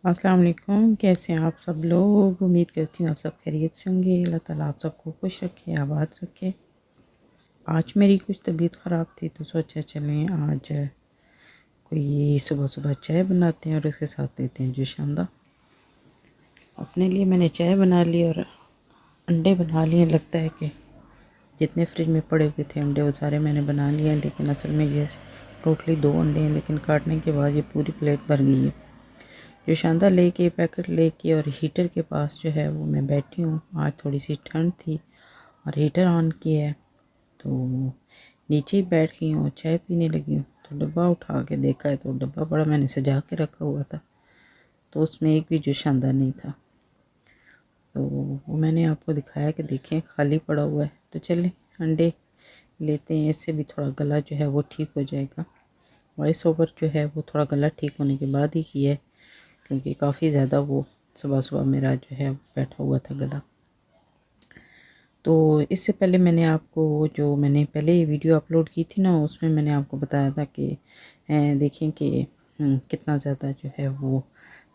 अस्सलाम वालेकुम। कैसे हैं आप सब लोग? उम्मीद करती हूँ आप सब खैरियत से होंगे। अल्लाह ताला आप सबको खुश रखे, आबाद रखे। आज मेरी कुछ तबीयत ख़राब थी तो सोचा चलें आज कोई सुबह सुबह चाय बनाते हैं और उसके साथ लेते हैं जूस शानदा। अपने लिए मैंने चाय बना ली और अंडे बना लिए। लगता है कि जितने फ्रिज में पड़े हुए थे अंडे वो सारे मैंने बना लिए हैं, लेकिन असल में ये टोटली 2 अंडे हैं, लेकिन काटने के बाद ये पूरी प्लेट भर गई है। जो शानदार लेके पैकेट लेके और हीटर के पास जो है वो मैं बैठी हूँ। आज थोड़ी सी ठंड थी और हीटर ऑन किया है तो नीचे ही बैठ गई हूँ, चाय पीने लगी हूँ। तो डब्बा उठा के देखा है तो डब्बा बड़ा मैंने सजा के रखा हुआ था, तो उसमें एक भी जो शानदार नहीं था। तो वो मैंने आपको दिखाया कि देखें खाली पड़ा हुआ है। तो चलें अंडे लेते हैं, इससे भी थोड़ा गला जो है वो ठीक हो जाएगा। वॉइस ओवर जो है वो थोड़ा गला ठीक होने के बाद ही किया है, क्योंकि काफ़ी ज़्यादा वो सुबह सुबह मेरा जो है बैठा हुआ था गला। तो इससे पहले मैंने आपको जो मैंने पहले ये वीडियो अपलोड की थी ना, उसमें मैंने आपको बताया था कि देखें कि कितना ज़्यादा जो है वो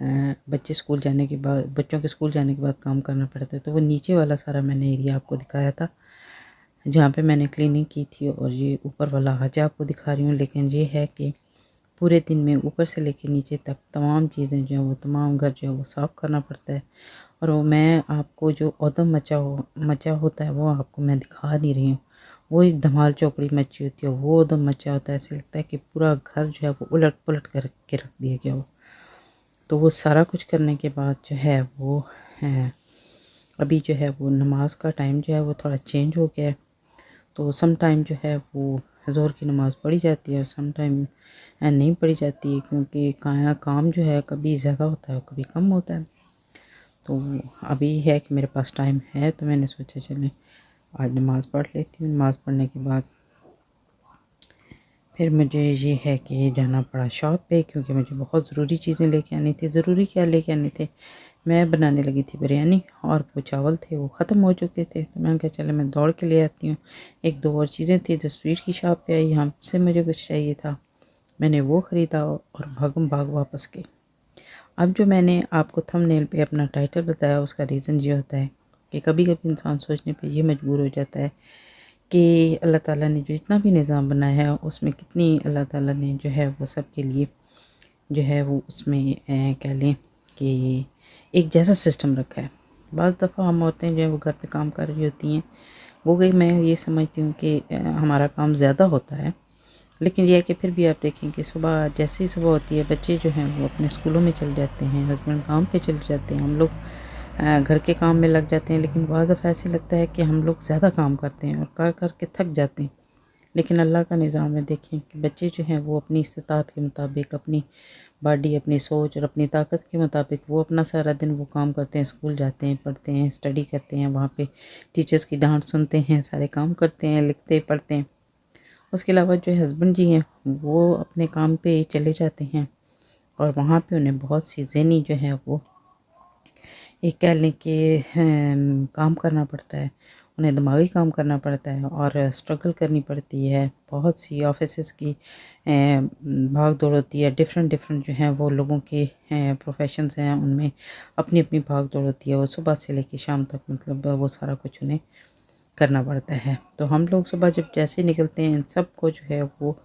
बच्चे स्कूल जाने के बाद, बच्चों के स्कूल जाने के बाद काम करना पड़ता है। तो वो नीचे वाला सारा मैंने एरिया आपको दिखाया था जहाँ पे मैंने क्लीनिंग की थी, और ये ऊपर वाला आज आपको दिखा रही हूँ। लेकिन ये है कि पूरे दिन में ऊपर से लेके नीचे तक तमाम चीज़ें जो हैं वो, तमाम घर जो है वो साफ़ करना पड़ता है। और वो मैं आपको जो उद्यम मचा होता है वो आपको मैं दिखा नहीं रही हूँ। वो एक धमाल चौकड़ी मची होती है, वो उद्यम मचा होता है। ऐसे लगता है कि पूरा घर जो है वो उलट पुलट कर के रख दिया गया हो। तो वो सारा कुछ करने के बाद जो है वो है, अभी जो है वो नमाज का टाइम जो है वो थोड़ा चेंज हो गया है। तो सम टाइम जो है वो ज़ोहर की नमाज़ पढ़ी जाती है और सम टाइम नहीं पढ़ी जाती है, क्योंकि काम जो है कभी ज़्यादा होता है कभी कम होता है। तो अभी है कि मेरे पास टाइम है तो मैंने सोचा चलें आज नमाज़ पढ़ लेती हूँ। नमाज़ पढ़ने के बाद फिर मुझे ये है कि जाना पड़ा शॉप पे, क्योंकि मुझे बहुत ज़रूरी चीज़ें लेके आनी थी। ज़रूरी क्या लेके आने थे, मैं बनाने लगी थी बिरयानी और वो चावल थे वो ख़त्म हो चुके थे। तो मैंने कहा चलो मैं दौड़ के ले आती हूँ। एक दो और चीज़ें थी तो स्वीट की शॉप पे आई, यहाँ से मुझे कुछ चाहिए था, मैंने वो ख़रीदा और भागम भाग वापस गई। अब जो मैंने आपको थंबनेल पे अपना टाइटल बताया उसका रीज़न ये होता है कि कभी कभी इंसान सोचने पे ये मजबूर हो जाता है कि अल्लाह ताला ने जो जितना भी निज़ाम बनाया है उसमें कितनी अल्लाह ताला ने जो है वो सब के लिए जो है वो उसमें कह लें कि एक जैसा सिस्टम रखा है। बाज़ दफ़ा हम औरतें जो है वो घर पे काम कर रही होती हैं, वो गई मैं ये समझती हूँ कि हमारा काम ज़्यादा होता है। लेकिन यह है कि फिर भी आप देखें कि सुबह जैसे ही सुबह होती है बच्चे जो हैं वो अपने स्कूलों में चले जाते हैं, हस्बैंड काम पे चले जाते हैं, हम लोग घर के काम में लग जाते हैं। लेकिन बाद दफ़ा ऐसे लगता है कि हम लोग ज़्यादा काम करते हैं और कर कर के थक जाते हैं। लेकिन अल्लाह का निज़ाम है, देखें कि बच्चे जो हैं वो अपनी इस्तिताअत के मुताबिक, अपनी बॉडी, अपनी सोच और अपनी ताकत के मुताबिक वो अपना सारा दिन वो काम करते हैं, स्कूल जाते हैं, पढ़ते हैं, स्टडी करते हैं, वहाँ पे टीचर्स की डांट सुनते हैं, सारे काम करते हैं, लिखते पढ़ते हैं। उसके अलावा जो हस्बैंड जी हैं वो अपने काम पे चले जाते हैं और वहाँ पे उन्हें बहुत सी ज़हनी जो है वो एक कह लें कि काम करना पड़ता है, उन्हें दिमागी काम करना पड़ता है और स्ट्रगल करनी पड़ती है। बहुत सी ऑफिसेज़ की भाग दौड़ होती है, डिफरेंट डिफरेंट जो हैं वो लोगों के प्रोफेशंस हैं, उनमें अपनी अपनी भाग दौड़ होती है। वो सुबह से लेकर शाम तक मतलब वो सारा कुछ उन्हें करना पड़ता है। तो हम लोग सुबह जब जैसे निकलते हैं इन सब को जो है वो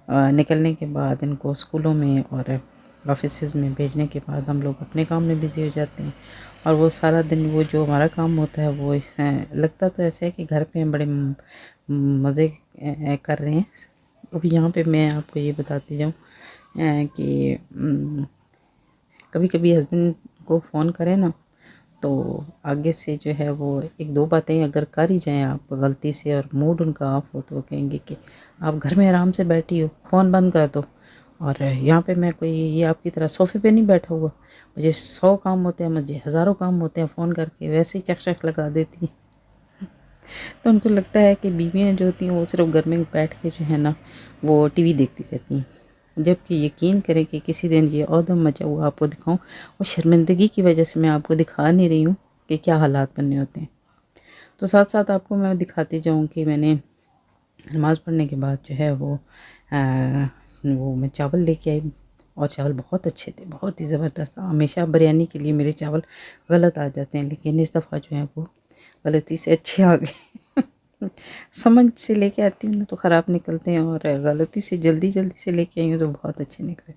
निकलने के बाद इनको स्कूलों में और ऑफिसेज़ में भेजने के बाद हम लोग अपने काम में बिज़ी हो जाते हैं। और वो सारा दिन वो जो हमारा काम होता है वो लगता तो ऐसे है कि घर पे हम बड़े मज़े कर रहे हैं। अभी यहाँ पे मैं आपको ये बताती जाऊँ कि कभी कभी हस्बैंड को फ़ोन करें ना तो आगे से जो है वो एक दो बातें अगर कर ही जाएँ आप गलती से और मूड उनका ऑफ हो तो वो कहेंगे कि आप घर में आराम से बैठी हो, फ़ोन बंद कर दो। और यहाँ पे मैं कोई ये आपकी तरह सोफ़े पे नहीं बैठा हुआ, मुझे 100 काम होते हैं, मुझे हज़ारों काम होते हैं, फ़ोन करके वैसे ही चक चक लगा देती हैं। तो उनको लगता है कि बीवियाँ जो होती हैं वो सिर्फ घर में बैठ के जो है ना वो टीवी देखती रहती हैं। जबकि यकीन करें कि किसी दिन ये औदम मचा हुआ आपको दिखाऊं, और शर्मिंदगी की वजह से मैं आपको दिखा नहीं रही हूँ कि क्या हालात बनने होते हैं। तो साथ साथ आपको मैं दिखाती जाऊँ कि मैंने नमाज़ पढ़ने के बाद जो है वो मैं चावल लेके आई और चावल बहुत अच्छे थे, बहुत ही ज़बरदस्त। हमेशा बिरयानी के लिए मेरे चावल गलत आ जाते हैं, लेकिन इस दफ़ा जो है वो गलती से अच्छे आ गए। समझ से लेके आती हूँ ना तो ख़राब निकलते हैं, और गलती से जल्दी से लेके आई हूँ तो बहुत अच्छे निकले।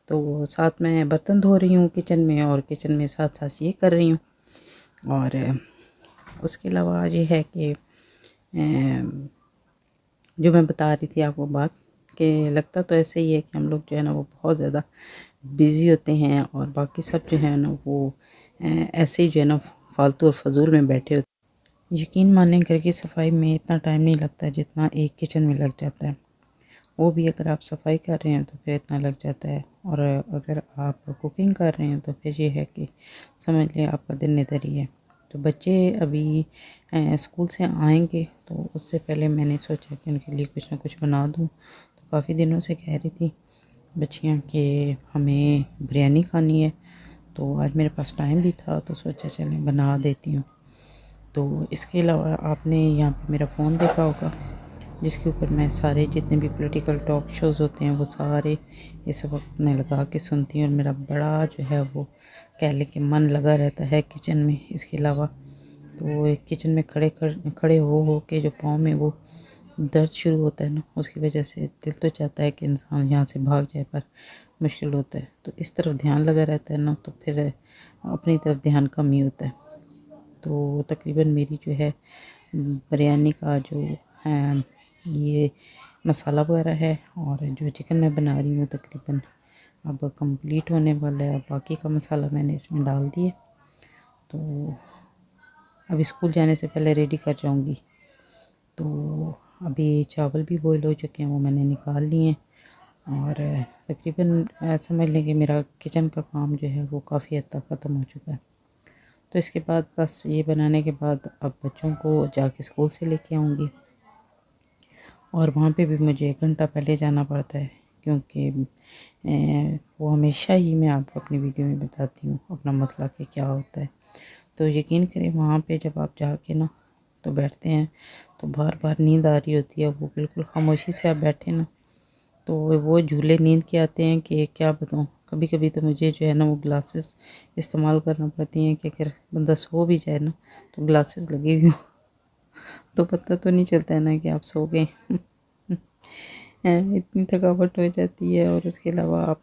तो साथ में बर्तन धो रही हूँ किचन में, और किचन में साथ साथ ये कर रही हूँ। और उसके अलावा ये है कि जो मैं बता रही थी आपको बात, कि लगता तो ऐसे ही है कि हम लोग जो है ना वो बहुत ज़्यादा बिज़ी होते हैं, और बाकी सब जो है ना वो ऐसे ही जो है ना फालतू और फजूल में बैठे होते हैं। यकीन मानें, घर की सफाई में इतना टाइम नहीं लगता जितना एक किचन में लग जाता है। वो भी अगर आप सफाई कर रहे हैं तो फिर इतना लग जाता है, और अगर आप कुकिंग कर रहे हैं तो फिर ये है कि समझ लें आपका दिन इधर ही है। तो बच्चे अभी स्कूल से आएंगे, तो उससे पहले मैंने सोचा कि उनके लिए कुछ ना कुछ बना दूँ। तो काफ़ी दिनों से कह रही थी बच्चियाँ कि हमें बिरयानी खानी है, तो आज मेरे पास टाइम भी था तो सोचा चलें बना देती हूँ। तो इसके अलावा आपने यहाँ पे मेरा फ़ोन देखा होगा, जिसके ऊपर मैं सारे जितने भी पॉलिटिकल टॉक शोज़ होते हैं वो सारे इस वक्त मैं लगा के सुनती हूँ, और मेरा बड़ा जो है वो कह लें कि मन लगा रहता है किचन में। इसके अलावा तो किचन में खड़े हो के जो पाँव में वो दर्द शुरू होता है ना, उसकी वजह से दिल तो चाहता है कि इंसान यहाँ से भाग जाए, पर मुश्किल होता है। तो इस तरफ ध्यान लगा रहता है ना, तो फिर अपनी तरफ ध्यान कम ही होता है। तो तकरीबन मेरी जो है बिरयानी का जो है ये मसाला वगैरह है, और जो चिकन मैं बना रही हूँ तकरीबन अब कंप्लीट होने वाला है। बाकी का मसाला मैंने इसमें डाल दिया, तो अब स्कूल जाने से पहले रेडी कर जाऊँगी। तो अभी चावल भी बॉईल हो चुके हैं, वो मैंने निकाल लिए हैं, और तकरीबन समझ लें कि मेरा किचन का काम जो है वो काफ़ी हद तक ख़त्म हो चुका है। तो इसके बाद बस ये बनाने के बाद अब बच्चों को जाके स्कूल से लेके आऊँगी, और वहाँ पे भी मुझे 1 घंटा पहले जाना पड़ता है, क्योंकि वो हमेशा ही मैं आपको अपनी वीडियो में बताती हूँ अपना मसला कि क्या होता है। तो यकीन करें वहाँ पे जब आप जाके ना तो बैठते हैं तो बार बार नींद आ रही होती है, वो बिल्कुल खामोशी से आप बैठे ना तो वो झूले नींद के आते हैं कि क्या बताऊँ। कभी कभी तो मुझे जो है ना वो ग्लासेस इस्तेमाल करना पड़ती हैं कि अगर बंदा सो भी जाए ना तो ग्लासेस लगी हुई हो तो पता तो नहीं चलता है ना कि आप सो गए। इतनी थकावट हो जाती है, और उसके अलावा आप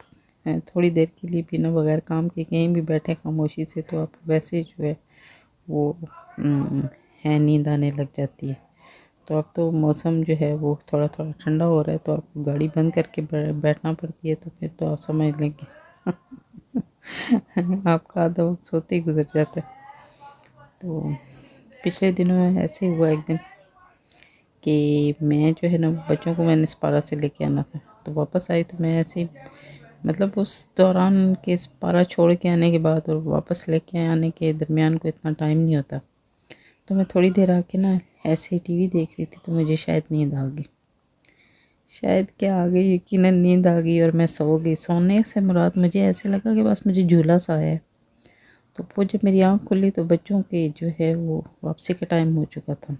थोड़ी देर के लिए भी ना बगैर काम के कहीं भी बैठे खामोशी से तो आप वैसे ही जो है वो है नींद आने लग जाती है। तो अब तो मौसम जो है वो थोड़ा थोड़ा ठंडा हो रहा है, तो आपको गाड़ी बंद करके बैठना पड़ती है, तो फिर तो आप समझ लेंगे आपका आधा वक्त सोते ही गुजर जाता है। तो पिछले दिनों में ऐसे हुआ एक दिन कि मैं जो है ना बच्चों को मैंने स्पारा से लेके आना था, तो वापस आई तो मैं ऐसे ही मतलब उस दौरान के स्पारा छोड़ के आने के बाद और वापस लेके आने के दरमियान को इतना टाइम नहीं होता। तो मैं थोड़ी देर आके ना ऐसे ही टीवी देख रही थी, तो मुझे शायद नींद आ गई। शायद क्या आ गई, यकीनन नींद आ गई और मैं सो गई। सोने से मुराद मुझे ऐसे लगा कि बस मुझे झूला सा आया है। तो वो जब मेरी आँख खुली तो बच्चों के जो है वो वापसी का टाइम हो चुका था।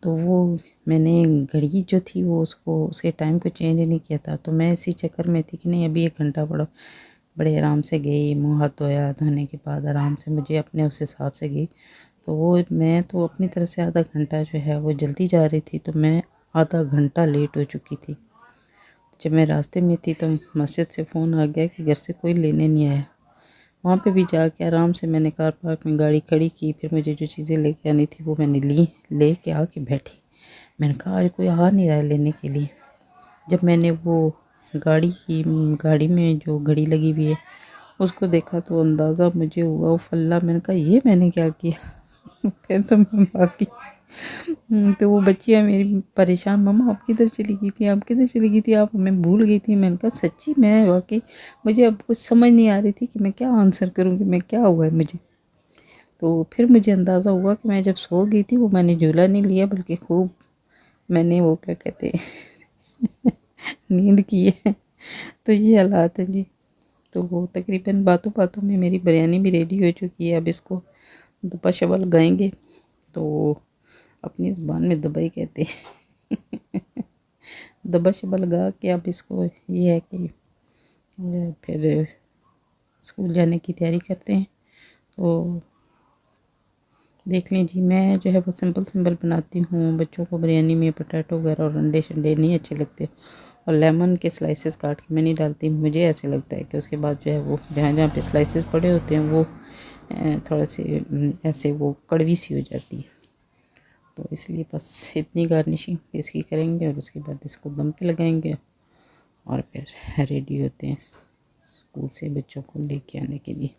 तो वो मैंने घड़ी जो थी वो उसको उसके टाइम को चेंज नहीं किया था, तो मैं इसी चक्कर में थी कि नहीं अभी 1 घंटा बड़े आराम से गई, मुँह हाथ धोया, धोने के बाद आराम से मुझे अपने उस हिसाब से गई। तो वो मैं तो अपनी तरफ से आधा घंटा जो है वो जल्दी जा रही थी, तो मैं आधा घंटा लेट हो चुकी थी। जब मैं रास्ते में थी तो मस्जिद से फ़ोन आ गया कि घर से कोई लेने नहीं आया। वहाँ पे भी जाके आराम से मैंने कार पार्क में गाड़ी खड़ी की, फिर मुझे जो चीज़ें लेके आनी थी वो मैंने ली, लेके आके बैठी। मैंने कहा आज कोई आ नहीं रहा है लेने के लिए। जब मैंने वो गाड़ी में जो घड़ी लगी हुई है उसको देखा तो अंदाज़ा मुझे हुआ वो फल्ला। मैंने कहा ये मैंने क्या किया फिर तो मैं भागी। तो वो बच्चियाँ मेरी परेशान, मम्मा आप किधर चली गई थी, आप किधर चली गई थी, आप हमें भूल गई थी। मैंने कहा सच्ची मैं वाकई मुझे अब कुछ समझ नहीं आ रही थी कि मैं क्या आंसर करूँगी, मैं क्या हुआ है मुझे। तो फिर मुझे अंदाज़ा हुआ कि मैं जब सो गई थी वो मैंने झूला नहीं लिया बल्कि खूब मैंने वो क्या कहते हैं नींद की है। तो ये हालात है जी। तो वो तकरीबन बातों बातों में मेरी बिरयानी भी रेडी हो चुकी है। अब इसको दबा शबा लगाएंगे, तो अपनी ज़ुबान में दबाई कहते हैं दबा शबा लगा के अब इसको ये है कि फिर स्कूल जाने की तैयारी करते हैं। तो देख लें जी, मैं जो है वो सिंपल बनाती हूँ। बच्चों को बिरयानी में पोटैटो वगैरह और अंडे शंडे नहीं अच्छे लगते, और लेमन के स्लाइसेस काट के मैं नहीं डालती। मुझे ऐसे लगता है कि उसके बाद जो है वो जहाँ जहाँ पे स्लाइसेस पड़े होते हैं वो थोड़ा से ऐसे वो कड़वी सी हो जाती है। तो इसलिए बस इतनी गार्निशिंग इसकी करेंगे और उसके बाद इसको दम पे लगाएंगे और फिर रेडी होते हैं स्कूल से बच्चों को लेके आने के लिए।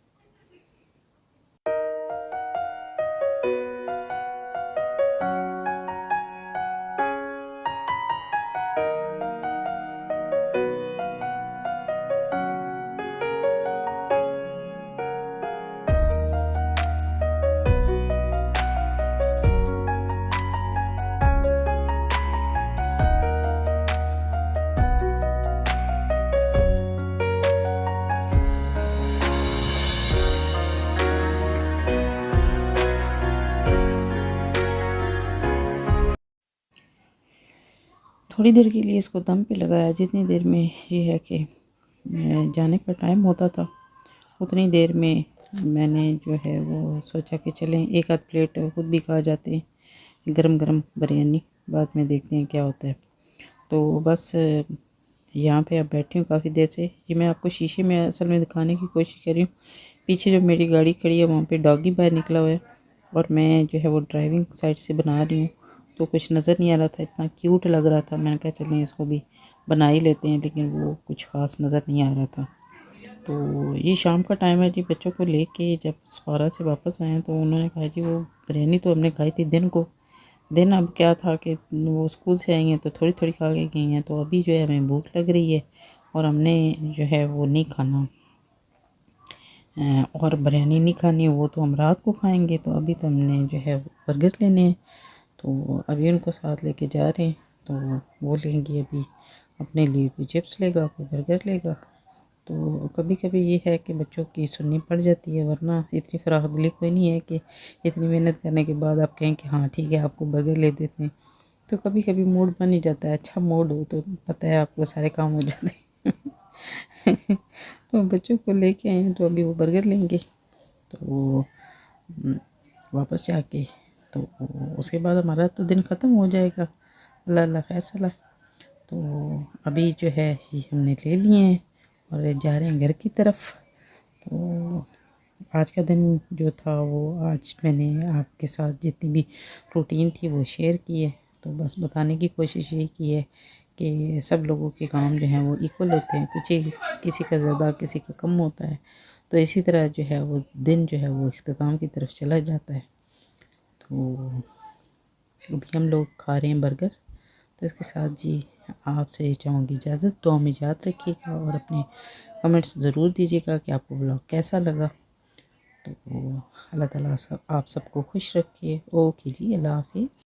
थोड़ी देर के लिए इसको दम पे लगाया, जितनी देर में ये है कि जाने का टाइम होता था उतनी देर में मैंने जो है वो सोचा कि चलें एक आध प्लेट खुद भी खा जाते हैं गरम गरम बिरयानी, बाद में देखते हैं क्या होता है। तो बस यहाँ पे अब बैठी हूँ काफ़ी देर से। ये मैं आपको शीशे में असल में दिखाने की कोशिश कर रही हूँ। पीछे जो मेरी गाड़ी खड़ी है वहाँ पे डॉगी बाहर निकला हुआ है और मैं जो है वो ड्राइविंग साइड से बना रही हूँ, तो कुछ नज़र नहीं आ रहा था। इतना क्यूट लग रहा था, मैंने कहा चलें इसको भी बना ही लेते हैं, लेकिन वो कुछ ख़ास नज़र नहीं आ रहा था। तो ये शाम का टाइम है जी। बच्चों को लेके जब सफारा से वापस आए तो उन्होंने कहा जी वो बिरयानी तो हमने खाई थी दिन को, दिन अब क्या था कि वो स्कूल से आई हैं तो थोड़ी थोड़ी खा के गई हैं, तो अभी जो है हमें भूख लग रही है और हमने जो है वो नहीं खाना और बिरयानी नहीं खानी, वो तो हम रात को खाएंगे। तो अभी तो हमने जो है बर्गर लेने हैं, तो अभी उनको साथ लेके जा रहे हैं। तो वो लेंगी अभी अपने लिए, कोई चिप्स लेगा कोई बर्गर लेगा। तो कभी कभी ये है कि बच्चों की सुननी पड़ जाती है, वरना इतनी फराख दिली कोई नहीं है कि इतनी मेहनत करने के बाद आप कहें कि हाँ ठीक है आपको बर्गर ले देते हैं। तो कभी कभी मूड बन ही जाता है, अच्छा मूड हो तो पता है आपको सारे काम हो जाते हैं। तो बच्चों को लेके आए हैं तो अभी वो बर्गर लेंगे, तो वापस जाके तो उसके बाद हमारा तो दिन ख़त्म हो जाएगा। अल्लाह अल्लाह खैर सलाह। तो अभी जो है ये हमने ले लिए हैं और जा रहे हैं घर की तरफ। तो आज का दिन जो था वो आज मैंने आपके साथ जितनी भी रूटीन थी वो शेयर की है। तो बस बताने की कोशिश ये की है कि सब लोगों के काम जो हैं वो इक्वल होते हैं, कुछ किसी का ज़्यादा किसी का कम होता है। तो इसी तरह जो है वो दिन जो है वो इख्तिताम की तरफ चला जाता है। तो अभी हम लोग खा रहे हैं बर्गर। तो इसके साथ जी आपसे चाहूँगी इजाज़त। तो हमें याद रखिएगा और अपने कमेंट्स ज़रूर दीजिएगा कि आपको ब्लॉग कैसा लगा। तो अल्लाह ताला सब आप सबको खुश रखिए। ओके जी, अल्लाह हाफिज़।